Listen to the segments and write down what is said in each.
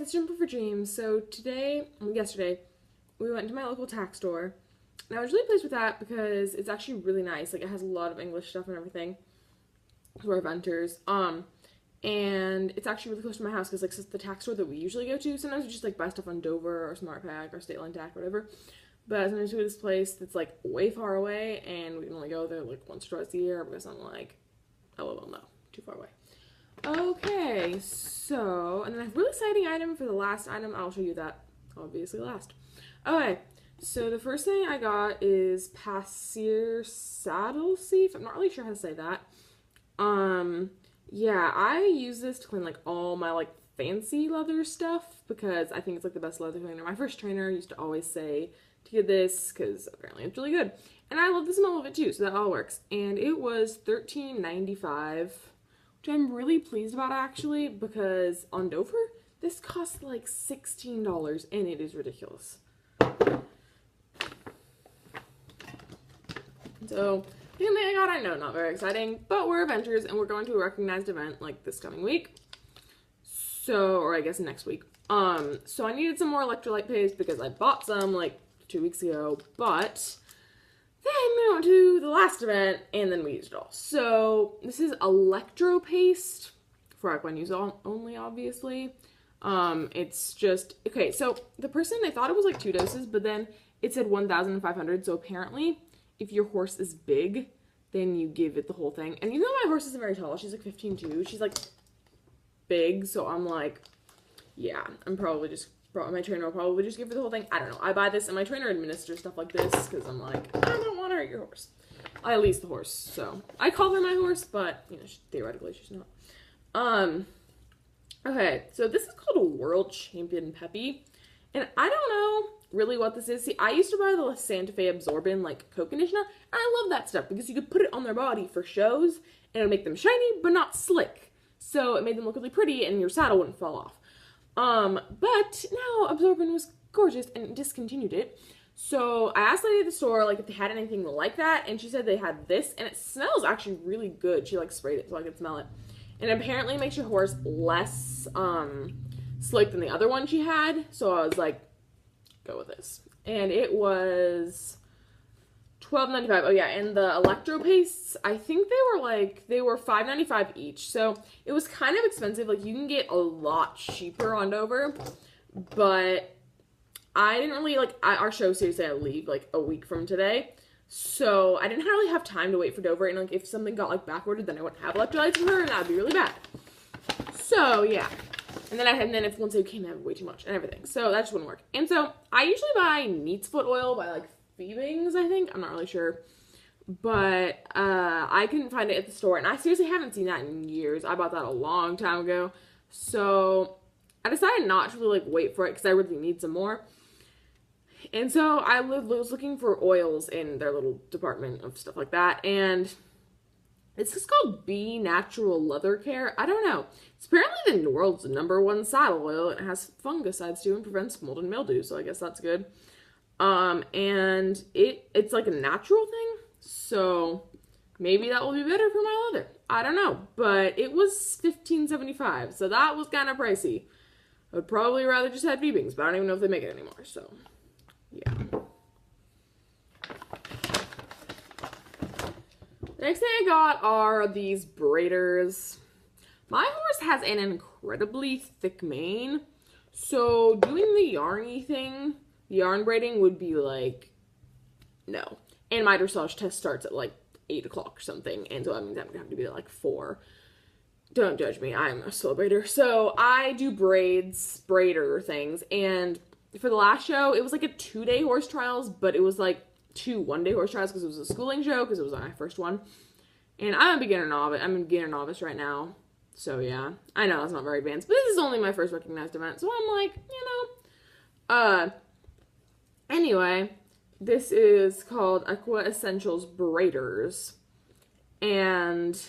it's Jumper for Dreams. So yesterday, we went to my local tack store. And I was really pleased with that because it's actually really nice. Like, it has a lot of English stuff and everything for our renters. And it's actually really close to my house because, like, it's the tack store that we usually go to. Sometimes we just, like, buy stuff on Dover or Smart Pack or State Line Tack, whatever. But sometimes we go to this place that's, like, way far away, and we can only go there, like, once or twice a year because I'm like, oh, well, no, too far away. Okay, so, and then I have a really exciting item for the last item. I'll show you that, obviously, last. Okay, so the first thing I got is Passier Saddle Sieve. I'm not really sure how to say that. Yeah, I use this to clean, like, all my, like, fancy leather stuff because I think it's, like, the best leather cleaner. My first trainer used to always say to get this because apparently it's really good. And I love the smell of it, too, so that all works. And it was $13.95, which I'm really pleased about, actually, because on Dover, this costs, like, $16, and it is ridiculous. So, the only thing I got, I know, not very exciting, but we're adventurers, and we're going to a recognized event, like, this coming week. So, or I guess next week. So I needed some more electrolyte paste because I bought some, like, 2 weeks ago, but then we went to the last event, and then we used it all. So, this is electro paste, for equine use only, obviously. It's just, okay, so the person, they thought it was, like, 2 doses, but then it said 1,500, so apparently, if your horse is big, then you give it the whole thing. And you know my horse isn't very tall. She's like 15'2". She's like big. So I'm like, yeah, my trainer will probably just give her the whole thing. I don't know. I buy this and my trainer administers stuff like this because I'm like, I don't want to hurt your horse. I lease the horse. So I call her my horse, but you know, theoretically she's not. Okay, so this is called a World Champion Peppy. And I don't know really what this is. See, I used to buy the Santa Fe Absorbent, like, coat conditioner, and I love that stuff because you could put it on their body for shows, and it would make them shiny, but not slick. So it made them look really pretty, and your saddle wouldn't fall off. But now Absorbent was gorgeous and discontinued it. So I asked the lady at the store, like, if they had anything like that, and she said they had this, and it smells actually really good. She, like, sprayed it so I could smell it. And apparently it makes your horse less, slick than the other one she had. So I was like, go with this. And it was $12.95. Oh yeah, and the electro pastes, I think they were $5.95 each. So it was kind of expensive. Like, you can get a lot cheaper on Dover, but I didn't really, like, our show seriously I leave like a week from today. So I didn't really have time to wait for Dover, and like if something got like backordered, then I wouldn't have electrolytes from her, and that would be really bad. So yeah. And then if once they came, I have way too much and everything. So that just wouldn't work. And so I usually buy Neat's Foot oil by like Phoebings, I think. I'm not really sure. But I couldn't find it at the store. And I seriously haven't seen that in years. I bought that a long time ago. So I decided not to really like wait for it because I really need some more. And so I was looking for oils in their little department of stuff like that. And it's just called Be Natural Leather Care. I don't know. It's apparently the world's #1 saddle oil. It has fungicides too and prevents mold and mildew, so I guess that's good. And it's like a natural thing, so maybe that will be better for my leather. I don't know, but it was $15.75, so that was kind of pricey. I would probably rather just have Phoebings, but I don't even know if they make it anymore, so yeah. The next thing I got are these braiders. My horse has an incredibly thick mane, so doing the yarny thing, the yarn braiding would be like, no. And my dressage test starts at like 8 o'clock or something, and so that means I'm gonna have to be at like 4. Don't judge me, I'm a slow braider. So I do braider things, and for the last show, it was like a 2-day horse trials, but it was like 2 one-day horse trials because it was a schooling show, because it was my first one. And I'm a beginner novice right now. So yeah, I know that's not very advanced, but this is only my first recognized event, so I'm like, anyway, this is called Aqua Essentials Braiders, and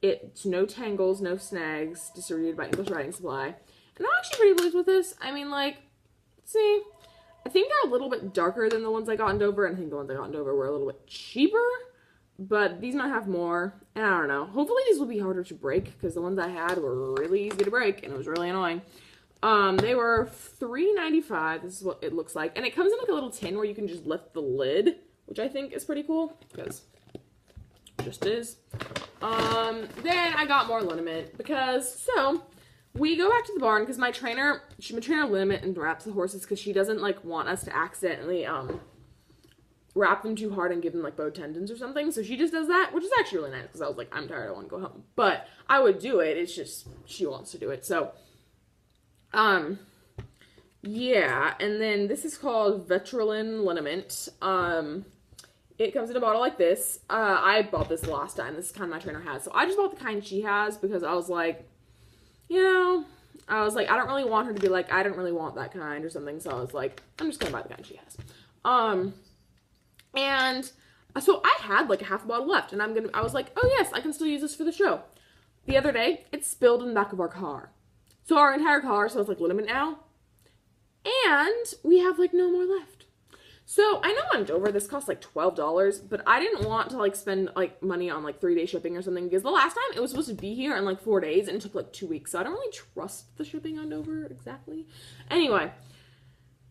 it's no tangles, no snags, distributed by English Riding Supply. And I'm actually pretty pleased with this. I mean, like, see, I think they're a little bit darker than the ones I got in Dover, and I think the ones I got in Dover were a little bit cheaper, but these might have more, and I don't know. Hopefully these will be harder to break, because the ones I had were really easy to break, and it was really annoying. They were $3.95. This is what it looks like. And it comes in like a little tin where you can just lift the lid, which I think is pretty cool because it just is. Then I got more liniment because, we go back to the barn because my trainer liniment and wraps the horses because she doesn't like want us to accidentally, wrap them too hard and give them like bowed tendons or something. So she just does that, which is actually really nice because I was like, I'm tired, I want to go home. But I would do it. It's just she wants to do it. So, yeah. And then this is called Vetrolin liniment. It comes in a bottle like this. I bought this last time. This is the kind my trainer has. So I just bought the kind she has because I was like, I don't really want her to be like, I don't really want that kind or something. So I was like, I'm just going to buy the kind she has. And so I had like a half a bottle left and I was like, oh yes, I can still use this for the show. The other day, it spilled in the back of our car. So our entire car smells like liniment now. And we have like no more left. So I know in Dover, this costs like $12, but I didn't want to like spend like money on like 3-day shipping or something because the last time it was supposed to be here in like 4 days and it took like 2 weeks. So I don't really trust the shipping on Dover exactly. Anyway,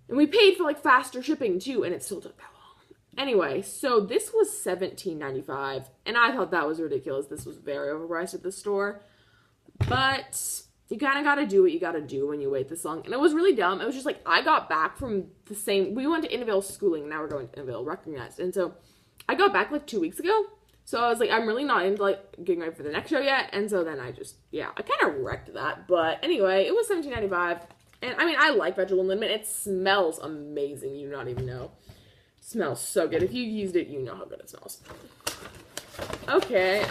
and we paid for like faster shipping too and it still took that long. Anyway, so this was $17.95 and I thought that was ridiculous. This was very overpriced at the store, but you kind of got to do what you got to do when you wait this long. And it was really dumb. It was just like, I got back from we went to Innovale schooling, and now we're going to Innovale recognized. And so I got back like 2 weeks ago. So I was like, I'm really not into like getting ready for the next show yet. And so then I kind of wrecked that. But anyway, it was $17.95. And I mean, I like vegetable liniment. It smells amazing. You do not even know. It smells so good. If you've used it, you know how good it smells. Okay,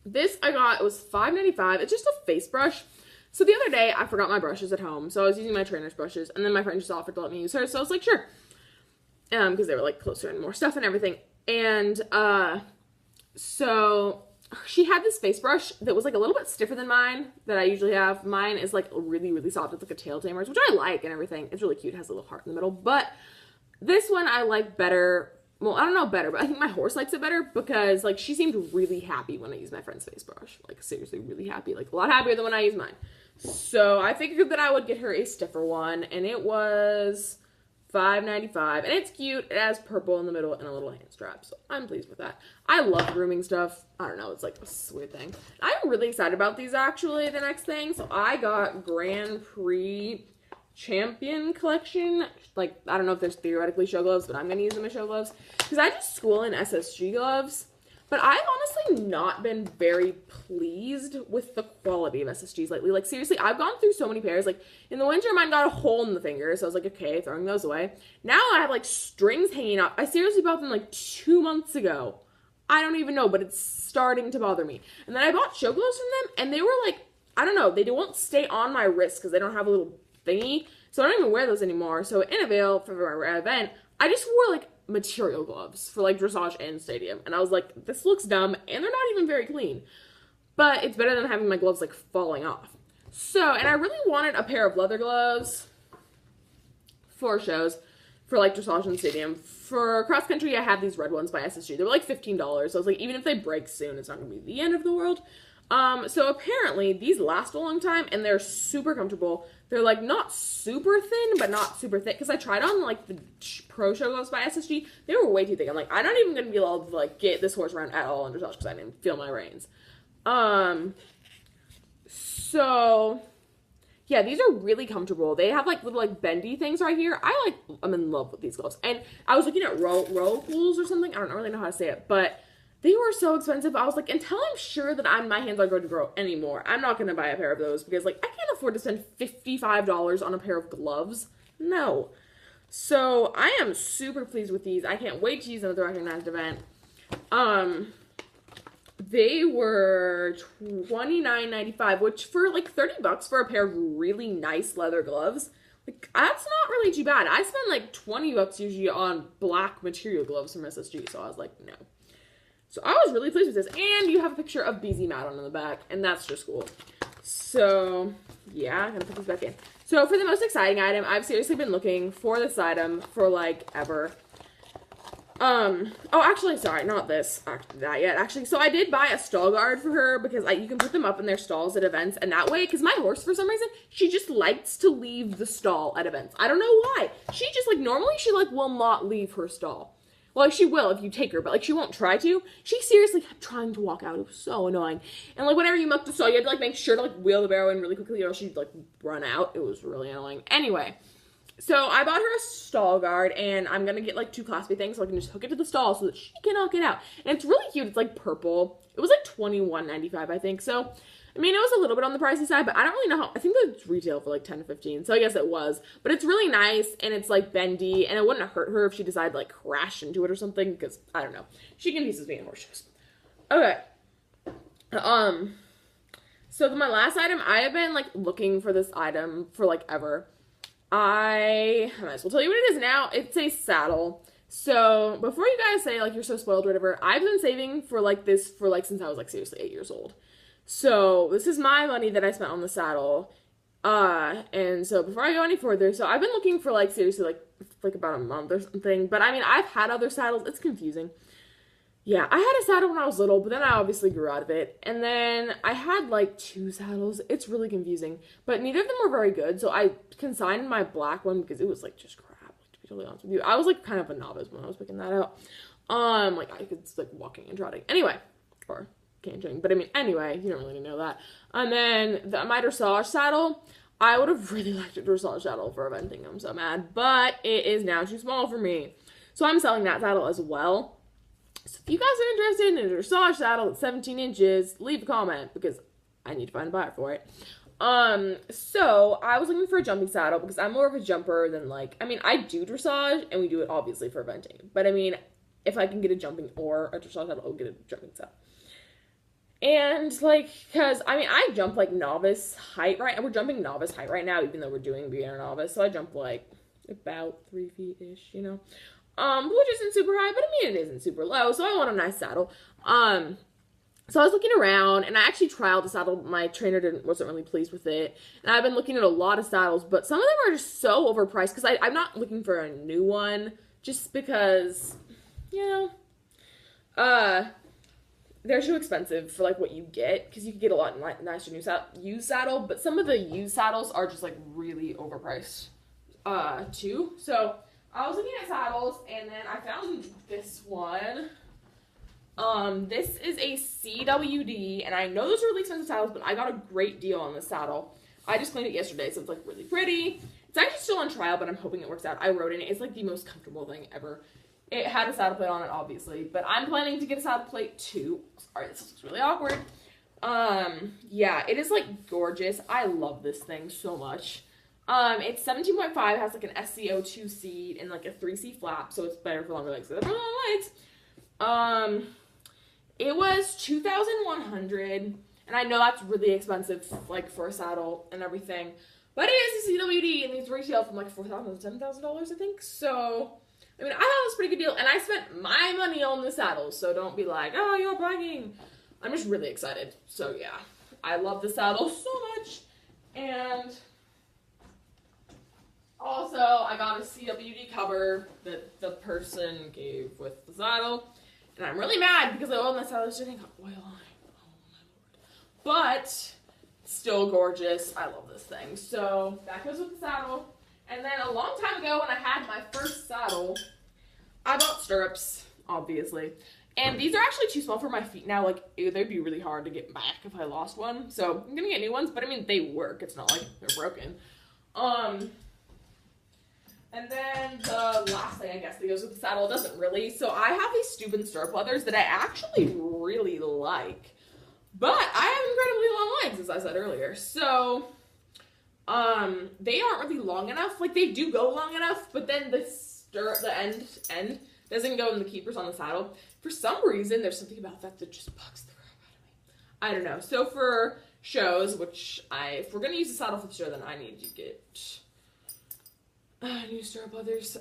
this I got, it was $5.95. It's just a face brush. So the other day, I forgot my brushes at home. So I was using my trainer's brushes. And then my friend just offered to let me use hers. So I was like, sure. Because they were like closer and more stuff and everything. And so she had this face brush that was like a little bit stiffer than mine that I usually have. Mine is like really, really soft. It's like a tail tamer's, which I like and everything. It's really cute. It has a little heart in the middle. But this one I like better. Well, I don't know better, but I think my horse likes it better because, like, she seemed really happy when I used my friend's face brush. Like, seriously, really happy. Like, a lot happier than when I used mine. So, I figured that I would get her a stiffer one, and it was $5.95. And it's cute. It has purple in the middle and a little hand strap, so I'm pleased with that. I love grooming stuff. I don't know. It's, like, a weird thing. I'm really excited about these, actually, the next thing. So, I got Grand Prix Champion collection. Like, I don't know if there's theoretically show gloves, but I'm going to use them as show gloves. Because I just school in SSG gloves. But I've honestly not been very pleased with the quality of SSGs lately. Like, seriously, I've gone through so many pairs. Like, in the winter, mine got a hole in the finger. So I was like, okay, throwing those away. Now I have, like, strings hanging up. I seriously bought them, like, 2 months ago. I don't even know, but it's starting to bother me. And then I bought show gloves from them, and they were, like, I don't know. They won't stay on my wrist because they don't have a little thingy. So I don't even wear those anymore. So in Innovale for our event, I just wore like material gloves for like dressage and stadium. And I was like, this looks dumb and they're not even very clean. But it's better than having my gloves like falling off. So, and I really wanted a pair of leather gloves for shows for like dressage and stadium. For cross country, I have these red ones by SSG. They were like $15. So I was like, even if they break soon, it's not going to be the end of the world. So apparently these last a long time and they're super comfortable. They're like not super thin, but not super thick. Cause I tried on like the pro show gloves by SSG. They were way too thick. I'm like, I'm not even going to be able to like get this horse around at all in dressage cause I didn't feel my reins. So yeah, these are really comfortable. They have like little like bendy things right here. I'm in love with these gloves. And I was looking at roll pools or something. I don't really know how to say it, but they were so expensive. I was like, until I'm sure that my hands are going to grow anymore, I'm not going to buy a pair of those because, like, I can't afford to spend $55 on a pair of gloves. No. So, I am super pleased with these. I can't wait to use them at the recognized event. They were $29.95, which for, like, $30 for a pair of really nice leather gloves, like, that's not really too bad. I spend, like, $20 usually on black material gloves from SSG, so I was like, no. So I was really pleased with this. And you have a picture of BZ Madden on the back. And that's just cool. So, yeah, I'm going to put these back in. So for the most exciting item, I've seriously been looking for this item for, like, ever. Oh, actually, sorry, not this, that yet, actually. So I did buy a stall guard for her because you can put them up in their stalls at events, and that way, because my horse, for some reason, she just likes to leave the stall at events. I don't know why. She just, like, normally she, like, will not leave her stall. Well, like, she will if you take her, but, like, she won't try to. She seriously kept trying to walk out. It was so annoying. And, like, whenever you mucked the stall, you had to, like, make sure to, like, wheel the barrow in really quickly or else she'd, like, run out. It was really annoying. Anyway. So I bought her a stall guard, and I'm gonna get like 2 Class B things so I can just hook it to the stall so that she cannot get out. And it's really cute. It's like purple. It was like $21.95, I think. So, I mean, it was a little bit on the pricey side, but I don't really know how. I think it's retail for like 10 to 15, so I guess it was. But it's really nice, and it's like bendy, and it wouldn't hurt her if she decided to like crash into it or something, because I don't know. She can pieces me in horseshoes. Okay. So my last item, I have been like looking for this item for like ever. I might as well tell you what it is now. It's a saddle. So before you guys say like you're so spoiled or whatever, I've been saving for like this for like since I was like seriously 8 years old. So this is my money that I spent on the saddle. And so before I go any further, so I've been looking for like seriously like about a month or something. But I mean, I've had other saddles. It's confusing. Yeah, I had a saddle when I was little, but then I obviously grew out of it. And then I had like 2 saddles. It's really confusing. But neither of them were very good, so I consigned my black one because it was like just crap, like, to be totally honest with you. I was like kind of a novice when I was picking that out. Like I could like walking and trotting. Anyway, or canting. But I mean, anyway, you don't really know that. And then my dressage saddle, I would have really liked a dressage saddle for eventing. I'm so mad. But it is now too small for me. So I'm selling that saddle as well. So if you guys are interested in a dressage saddle at 17 inches, leave a comment because I need to find a buyer for it. So I was looking for a jumping saddle because I'm more of a jumper than like, I mean, I do dressage and we do it obviously for eventing. But I mean, if I can get a jumping or a dressage saddle, I'll get a jumping saddle. And like, cause I mean, I jump like novice height right, and we're jumping novice height right now, even though we're doing beginner novice. So I jump like about 3 feet-ish, you know. Which isn't super high, but I mean, it isn't super low, so I want a nice saddle. So I was looking around, and I actually trialed the saddle. My trainer wasn't really pleased with it, and I've been looking at a lot of saddles, but some of them are just so overpriced, because I'm not looking for a new one, just because, you know, they're too expensive for, like, what you get, because you can get a lot nicer used saddle, but some of the used saddles are just, like, really overpriced, too, so I was looking at saddles, and then I found this one. This is a CWD, and I know those are really expensive saddles, but I got a great deal on this saddle. I just cleaned it yesterday, so it's, like, really pretty. It's actually still on trial, but I'm hoping it works out. I wrote in it. It's, like, the most comfortable thing ever. It had a saddle plate on it, obviously, but I'm planning to get a saddle plate, too. Sorry, this looks really awkward. Yeah, it is, like, gorgeous. I love this thing so much. It's 17.5, has like an SCO2 seat and like a 3C flap, so it's better for longer legs. For long legs. It was $2,100, and I know that's really expensive, like for a saddle and everything, but it is a CWD, and these retail from like $4,000 to $7,000, I think. So, I mean, I thought it was a pretty good deal, and I spent my money on the saddle, so don't be like, oh, you're bragging. I'm just really excited. So yeah, I love the saddle so much, and also, I got a CWD cover that the person gave with the saddle, and I'm really mad because the oil in the saddle is getting oil on it. Oh my lord. But, still gorgeous. I love this thing. So, that goes with the saddle. And then a long time ago when I had my first saddle, I bought stirrups, obviously. And these are actually too small for my feet now. Like, they'd be really hard to get back if I lost one. So, I'm gonna get new ones, but I mean, they work. It's not like they're broken. And then the last thing, I guess, that goes with the saddle doesn't really. So I have these Steuben stirrup leathers that I actually really like. But I have incredibly long legs, as I said earlier. So, they aren't really long enough. Like, they do go long enough, but then the end doesn't go in the keepers on the saddle. For some reason, there's something about that just bugs the crap out of me. I don't know. So for shows, which if we're going to use the saddle for the show, then I need to get new stirrup leathers.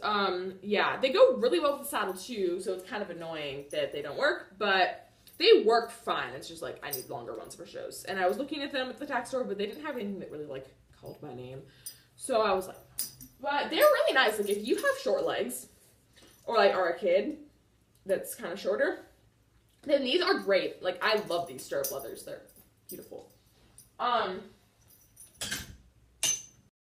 Yeah, they go really well with the saddle too, so it's kind of annoying that they don't work, but they work fine. It's just like I need longer ones for shows. And I was looking at them at the tack store, but they didn't have anything that really like called my name. So I was like, but they're really nice. Like if you have short legs or like are a kid, that's kind of shorter. Then these are great. Like, I love these stirrup leathers. They're beautiful.